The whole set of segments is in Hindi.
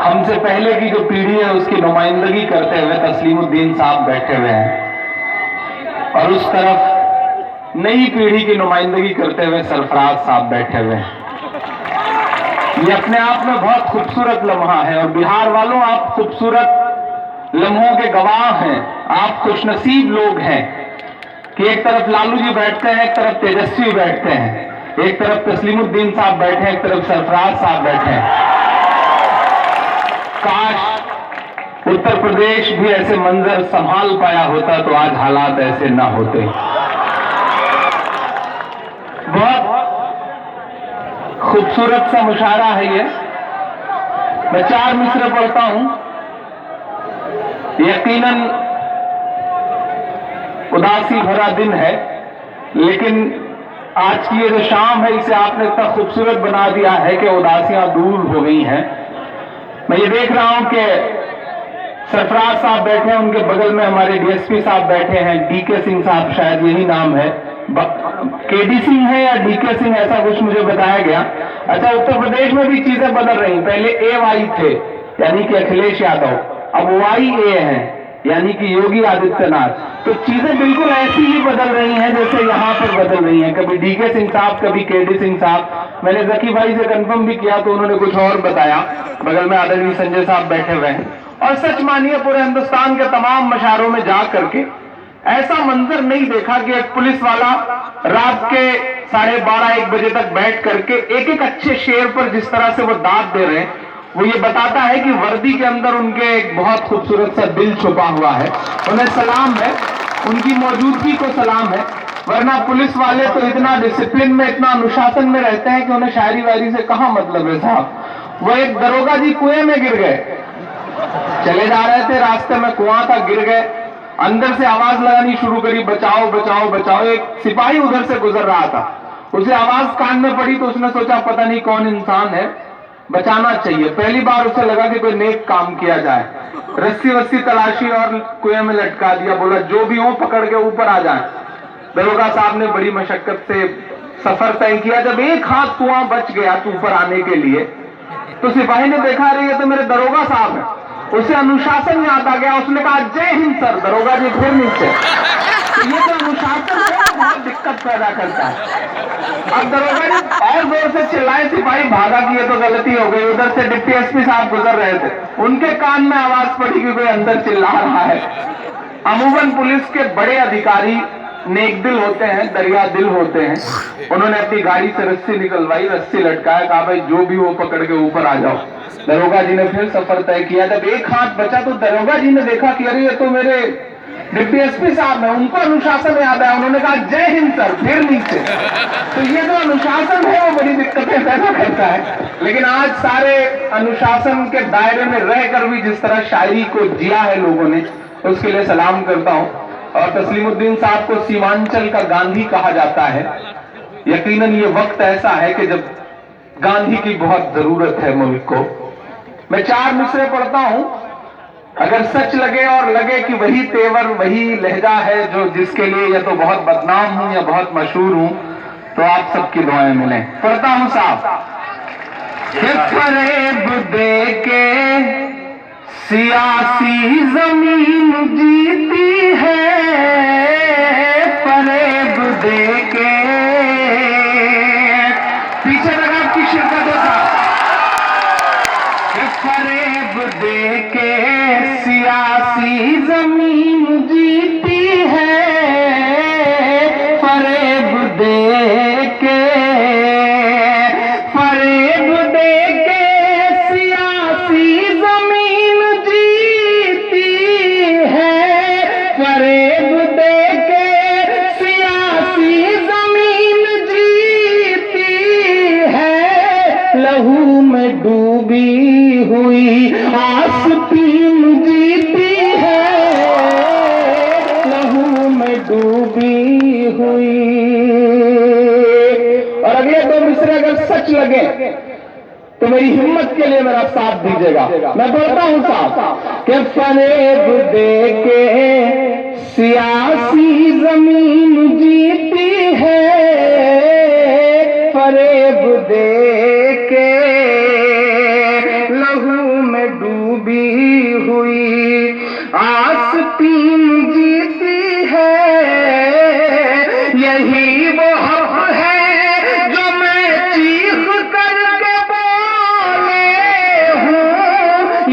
हमसे पहले की जो पीढ़ी है उसकी नुमाइंदगी करते हुए तस्लीमुद्दीन साहब बैठे हुए हैं और उस तरफ नई पीढ़ी की नुमाइंदगी करते हुए सरफराज साहब बैठे हुए हैं। ये अपने आप में बहुत खूबसूरत लम्हा है और बिहार वालों, आप खूबसूरत लम्हों के गवाह हैं। आप खुशनसीब लोग हैं कि एक तरफ लालू जी बैठते हैं, एक तरफ तेजस्वी बैठते हैं, एक तरफ तस्लीमुद्दीन साहब बैठे हैं, एक तरफ सरफराज साहब बैठे हैं। काश उत्तर प्रदेश भी ऐसे मंजर संभाल पाया होता तो आज हालात ऐसे ना होते। बहुत खूबसूरत सा मुशायरा है ये। मैं 4 मिसरे पढ़ता हूं। यकीनन उदासी भरा दिन है, लेकिन आज की ये जो शाम है इसे आपने इतना खूबसूरत बना दिया है कि उदासियां दूर हो गई हैं। मैं ये देख रहा हूं कि सरफराज साहब बैठे हैं, उनके बगल में हमारे डीएसपी साहब बैठे हैं, डीके सिंह साहब, शायद यही नाम है, केडी सिंह है या डीके सिंह, ऐसा कुछ मुझे बताया गया। अच्छा, उत्तर प्रदेश में भी चीजें बदल रही। पहले AY थे यानी कि अखिलेश यादव, अब YA हैं यानी कि योगी आदित्यनाथ। तो चीजें बिल्कुल ऐसी ही बदल रही हैं जैसे यहां पर बदल रही हैं। कभी डीके सिंह साहब, कभी केडी सिंह साहब। मैंने जकी भाई से कंफर्म भी किया तो उन्होंने कुछ और बताया। बगल में आदरणीय संजय साहब बैठे हुए हैं। और सच मानिए, पूरे हिंदुस्तान के तमाम मशारों में जा करके ऐसा मंजर नहीं देखा कि एक पुलिस वाला रात के 12:30-1 बजे तक बैठ करके एक एक अच्छे शेर पर जिस तरह से वो दाद दे रहे हैं, वो ये बताता है कि वर्दी के अंदर उनके एक बहुत खूबसूरत सा दिल छुपा हुआ है। उन्हें सलाम है, उनकी मौजूदगी को सलाम है। वरना पुलिस वाले तो इतना डिसिप्लिन में, इतना अनुशासन में रहते हैं कि उन्हें शायरी वायरी से कहां मतलब है साहब। वो एक दरोगा जी कुएं में गिर गए, चले जा रहे थे, रास्ते में कुआं था, गिर गए। अंदर से आवाज लगानी शुरू करी, बचाओ बचाओ बचाओ। एक सिपाही उधर से गुजर रहा था, उसे आवाज कान में पड़ी तो उसने सोचा पता नहीं कौन इंसान है, बचाना चाहिए। पहली बार उसे लगा कि कोई नेक काम किया जाए। रस्सी वस्सी तलाशी और कुएं में लटका दिया। बोला जो भी हो पकड़ के ऊपर आ जाए। दरोगा साहब ने बड़ी मशक्कत से सफर तय किया। जब एक हाथ कुआं बच गया ऊपर आने के लिए तो सिपाही ने देखा, अरे ये तो मेरे दरोगा साहब है। उसे अनुशासन याद आ गया। उसने कहा जय हिंद सर। दरोगा जी फिर नीचे। तो ये जो अनुशासन है बहुत दिक्कत पैदा करता है। अब दरोगा जी और जोर से चिल्लाए, सिपाही भागा कि ये तो गलती हो गई। उधर से डिप्टी एसपी साहब गुजर रहे थे, उनके कान में आवाज पड़ी कि कोई अंदर चिल्ला रहा है। अमूमन पुलिस के बड़े अधिकारी नेक दिल होते हैं, दरिया दिल होते हैं। उन्होंने अपनी गाड़ी से रस्सी निकलवाई, रस्सी लटकाया, कहा भाई जो भी हो पकड़ के ऊपर आ जाओ। दरोगा जी ने फिर सफर तय किया। जब एक हाथ बचा तो दरोगा जी ने देखा कि अरे ये तो मेरे डिप्टी एसपी साहब है। उनको अनुशासन याद आया, उन्होंने कहा जय हिंद सर, फिर नीचे। तो ये जो अनुशासन है वो बड़ी दिक्कतें पैदा करता है। लेकिन आज सारे अनुशासन के दायरे में रहकर भी जिस तरह शायरी को जिया है लोगों ने, उसके लिए सलाम करता हूं। और तस्लीमुद्दीन साहब को सीमांचल का गांधी कहा जाता है। यकीनन ये वक्त ऐसा है कि जब गांधी की बहुत जरूरत है मुल्क को। मैं 4 मिसरे पढ़ता हूं। अगर सच लगे और लगे कि वही तेवर, वही लहजा है जो जिसके लिए या तो बहुत बदनाम हूं या बहुत मशहूर हूं, तो आप सबकी दुआएं मिलें। पढ़ता हूं साहब। फरेब दे के सियासी जमीन जीती है, फरेब दे के। पीछे लगा आपकी शिरकत होता। फरेब दे के सियासी जमीन जीती है, फरेब दे के, फरेब दे के सियासी जमीन जीती है, फरेब दे के सियासी जमीन जीती है। लहू में डूबी हुई आस्तीन जीती है, लहू में डूबी हुई। और अगले 2 मिसरे अगर सच लगे तो मेरी हिम्मत के लिए मेरा साथ दीजिएगा। मैं बोलता हूं साहब कि फरेब दे के सियासी जमीन जीती है, फरेब दे के लहू में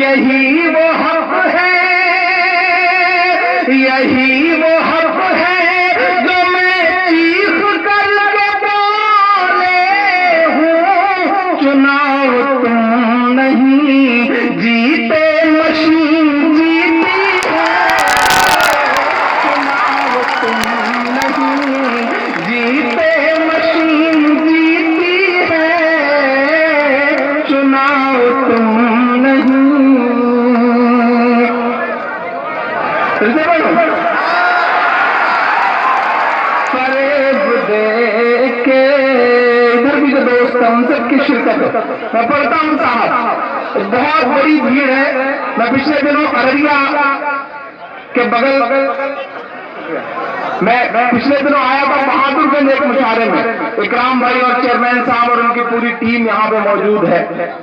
यही वो हक है, यही वो हक है जो मैं चीख करके बोले हूँ। चुनाव तुम नहीं जीते मशीन जीती है, चुनाव तुम नहीं जीते मशीन जीती है, चुनाव तुम नहीं। फरेब दे के इधर भी जो दोस्त हैं उन सबकी शिरकत है। मैं पढ़ता हूँ साहब, बहुत बड़ी भीड़ है। मैं पिछले दिनों अररिया के बगल मैं पिछले दिनों आया था बहादुरगंज एक मुशारे में। इकराम भाई और चेयरमैन साहब और उनकी पूरी टीम यहाँ पे मौजूद है।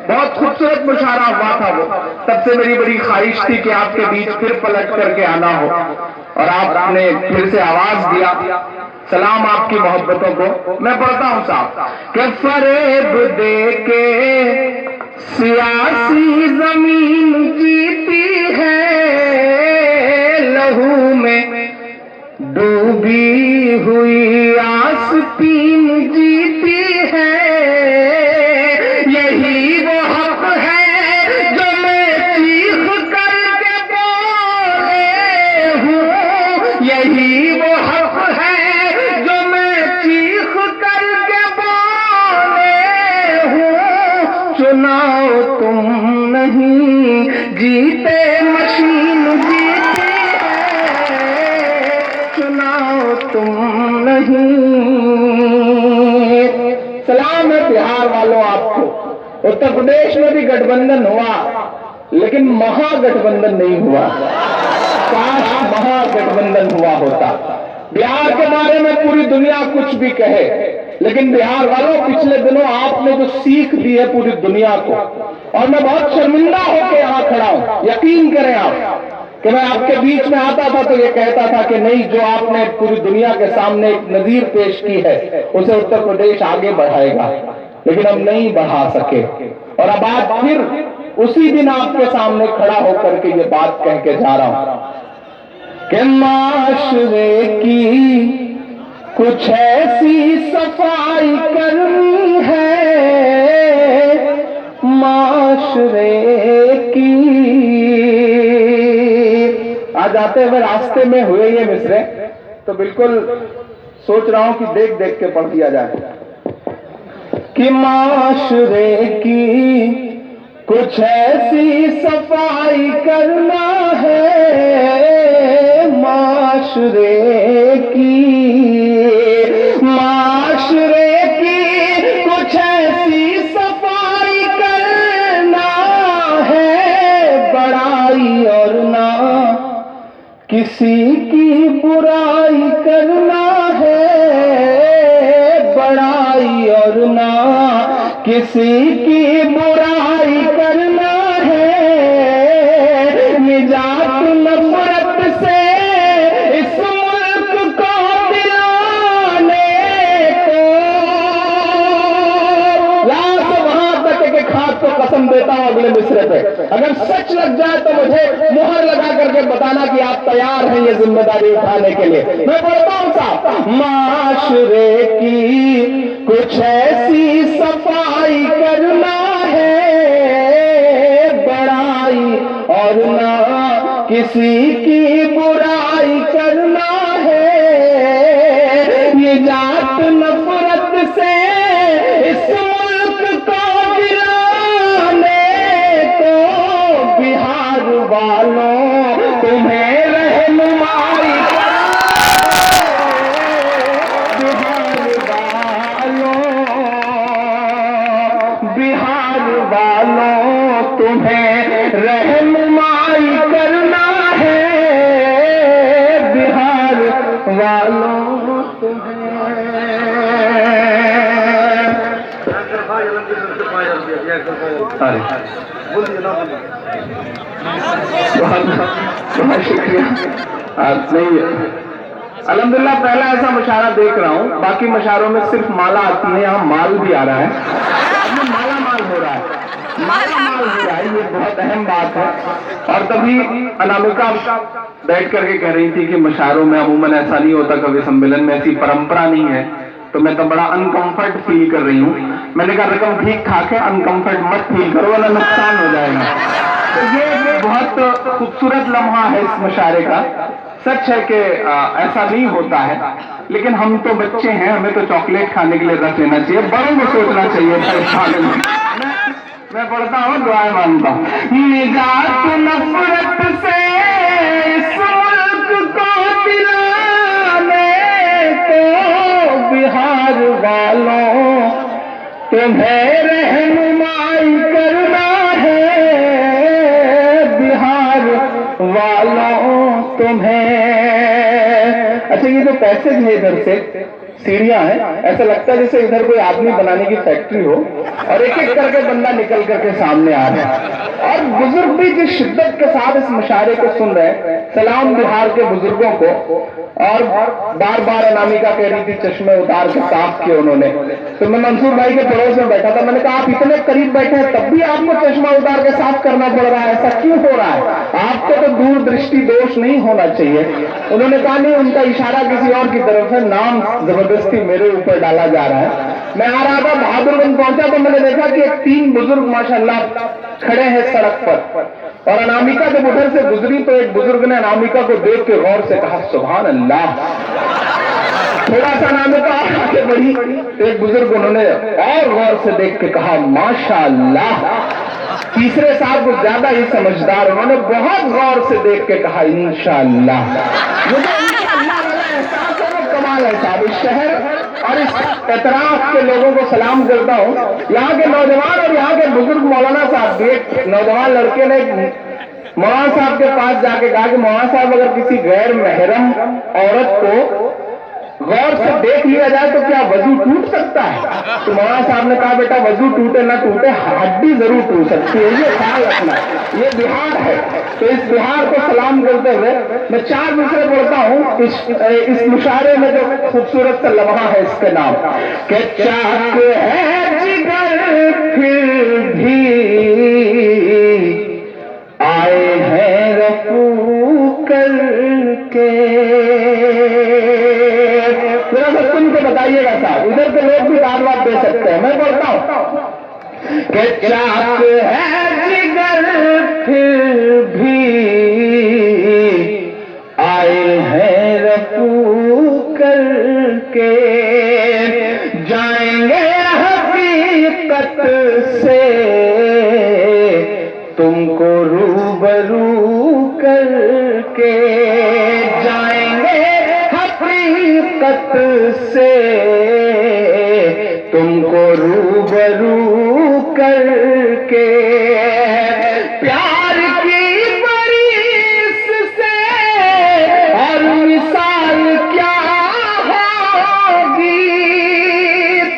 बहुत खूबसूरत मुशारा हुआ था वो। तब से मेरी बड़ी ख्वाहिश थी कि आपके बीच फिर पलट करके आना हो, और आपने फिर से आवाज दिया। सलाम आपकी मोहब्बतों को। मैं पढ़ता हूँ साहब कि फरेब दे के सियासी जमीन जीती है, लहू में डूबी हुई आस्तीन जीती है। यही वो हक है जो मैं चीख करके बोले हूँ, यही वो हक है जो मैं चीख करके बोले हूँ। चुनाव तुम नहीं जीते मशीन जीती है, चुनाव तुम नहीं। सलाम है बिहार वालों आपको। उत्तर प्रदेश में भी गठबंधन हुआ, लेकिन महागठबंधन नहीं हुआ। काश महागठबंधन हुआ होता। बिहार के बारे में पूरी दुनिया कुछ भी कहे, लेकिन बिहार वालों पिछले दिनों आपने जो सीख दी है पूरी दुनिया को, और मैं बहुत शर्मिंदा होकर यहाँ खड़ा हूं। यकीन करें आप कि मैं आपके बीच में आता था तो ये कहता था कि नहीं, जो आपने पूरी दुनिया के सामने एक नजीर पेश की है उसे उत्तर प्रदेश आगे बढ़ाएगा, लेकिन हम नहीं बढ़ा सके। और अब आज फिर उसी दिन आपके सामने खड़ा होकर के ये बात कह के जा रहा हूं कि माशरे की कुछ ऐसी सफाई करनी है, माशरे की। आज आते हुए रास्ते में हुए ये मिसरे तो बिल्कुल सोच रहा हूं कि देख देख के पढ़ दिया जाए कि माशरे की कुछ ऐसी सफाई करना है, माशरे की, माशरे की कुछ ऐसी सफाई करना है, बड़ाई और ना किसी की बुराई करना है, बड़ाई और ना किसी की बुराई करना है। निजात नफरत से इस मुल्क को दिलाने को, लाश वहां तक के खाद को कसम देता हूं अगले मिसरे पे, अगर सच लग जाए तो मुझे मुहर लगा करके बताना कि आप तैयार हैं ये जिम्मेदारी उठाने के लिए। मैं बोलता हूं साहब, माशरे की कुछ ऐसी सफाई करना है, बड़ाई और ना किसी की बुराई करना है। निजात नफरत से इस मुल्क को दिलाने को, बिहार वालों तुम्हें रहनुमाई बिहार वालों तुम्हें रहनुमाई करना है, बिहार वालों तुम्हें। बहुत शुक्रिया। आप नहीं, अल्हम्दुलिल्लाह पहला ऐसा मुशारा देख रहा हूँ। बाकी मुशारों में सिर्फ माला आती है, यहाँ माल भी आ रहा है, माला माल हो रहा है। माला माल हो रहा है, ये बहुत अहम बात है। और तभी अनामिका बैठ करके कह रही थी कि मुशायरों में अमूमन ऐसा नहीं होता, कवि सम्मेलन में ऐसी परंपरा नहीं है, तो मैं तो बड़ा अनकंफर्ट फील कर रही हूँ। मैंने कहा रकम ठीक ठाक है, अनकंफर्ट मत फील करो वरना नुकसान हो जाएगा। तो ये बहुत खूबसूरत लम्हा है इस मुशायरे का। सच है कि ऐसा नहीं होता है, लेकिन हम तो बच्चे हैं, हमें तो चॉकलेट खाने के लिए रख लेना चाहिए, बड़ों को सोचना चाहिए। मैं पढ़ता हूँ, दुआएं मांगता हूँ। निजात नफरत से इस मुल्क को दिलाने को बिहार वालों तुम्हें रहनुमाई करना है, बिहार वालों तुम्हें। अच्छा, ये जो पैसेज है इधर से सीढ़ियां हैं, ऐसा लगता है जैसे इधर कोई आदमी बनाने की फैक्ट्री हो और एक एक करके बंदा निकल करके सामने आ रहा है। और बुजुर्ग भी जिस शिद्दत के साथ इस मुशायरे को सुन रहे हैं, सलाम बिहार के बुजुर्गों को। और बार बार अनामिका कह रही थी चश्मे उतार के साफ किए उन्होंने। तो मैं मंसूर भाई के पड़ोस में बैठा था, मैंने कहा आप इतने करीब बैठे हैं तब भी आपको चश्मा उतार के साफ करना पड़ रहा है, ऐसा क्यों हो रहा है? आपको तो दूरदृष्टि दोष नहीं होना चाहिए। उन्होंने कहा नहीं, उनका इशारा किसी और की तरफ है, नाम जबरदस्ती मेरे ऊपर डाला जा रहा है। मैं आ रहा था, बहादुरगंज पहुंचा तो मैंने देखा कि एक 3 बुजुर्ग माशाल्लाह खड़े हैं सड़क पर, और अनामिका जब उधर से गुजरी तो एक बुजुर्ग ने अनामिका को देख के गौर से कहा सुभान अल्लाह। थोड़ा सा अनामिका आगे बढ़ी, एक बुजुर्ग उन्होंने और गौर से देख के कहा माशाअल्लाह। तीसरे साहब कुछ ज्यादा ही समझदार, उन्होंने बहुत गौर से देख के कहा इंशाअल्लाह। मुझे इंशाअल्लाह वाला एहसास है, वो कमाल है साहब। इस शहर और इस एतराफ के लोगों को सलाम करता हूँ, यहाँ के नौजवान और यहाँ के बुजुर्ग। मौलाना साहब भी, एक नौजवान लड़के ने मौलाना साहब के पास जाके कहा कि मौलाना साहब अगर किसी गैर महरम औरत को गौर से देख लिया जाए तो क्या वजू टूट सकता है? तो मौलाना साहब ने कहा बेटा वजू टूटे ना टूटे, हड्डी जरूर टूट सकती है, ये ख्याल रखना। ये बिहार है, तो इस बिहार को सलाम करते हुए मैं 4 मिसरे पढ़ता हूँ इस मुशायरे में जो खूबसूरत सा लम्हा है, इसके नाम के चाक है जिगर फिर भी आए हैं रफू करके। सुन के बताइएगा साहब, इधर के लोग भी दाद दे सकते हैं। मैं बोलता हूँ कि चाक है जिगर फिर भी आए हैं रफू करके, जाएंगे हकीकत से तुमको रूबरू करके, जाएंगे हकीकत से तुमको रूबरू करके। प्यार की बरिस से और मिसाल क्या होगी।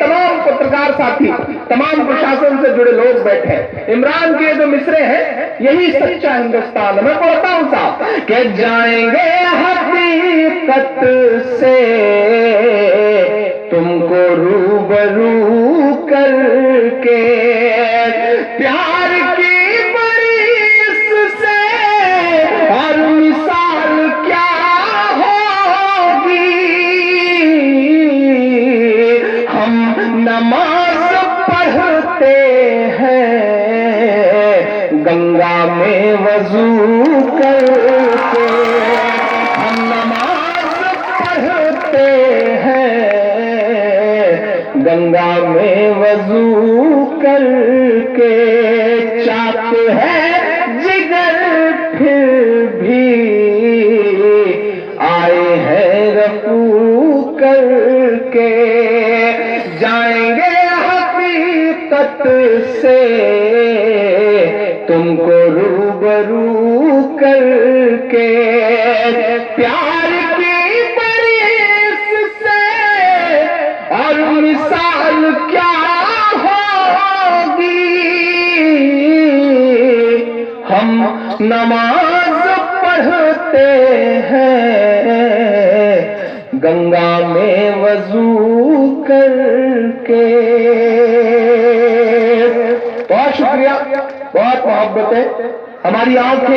तमाम पत्रकार साथी, तमाम प्रशासन से जुड़े लोग बैठे हैं। इमरान के जो मिसरे हैं, यही सच्चा हिंदुस्तान। मैं पढ़ता हूं साहब कि जाएंगे हकीकत से तुमको रूबरू करके, प्यार की बरिस से और मिसाल क्या होगी। हम नमाज पढ़ते हैं गंगा में वजू करके, हम नमाज पढ़ते हैं गंगा में वजू करके। चाक है जिगर फिर भी आए हैं रफू करके, जाएंगे हकीकत से तुमको रूबरू करके। प्यार की बरिस से और मिसाल क्या होगी। हम नमाज पढ़ते हैं गंगा में वजू करके। बहुत शुक्रिया, बहुत मोहब्बत है। हमारी आंखें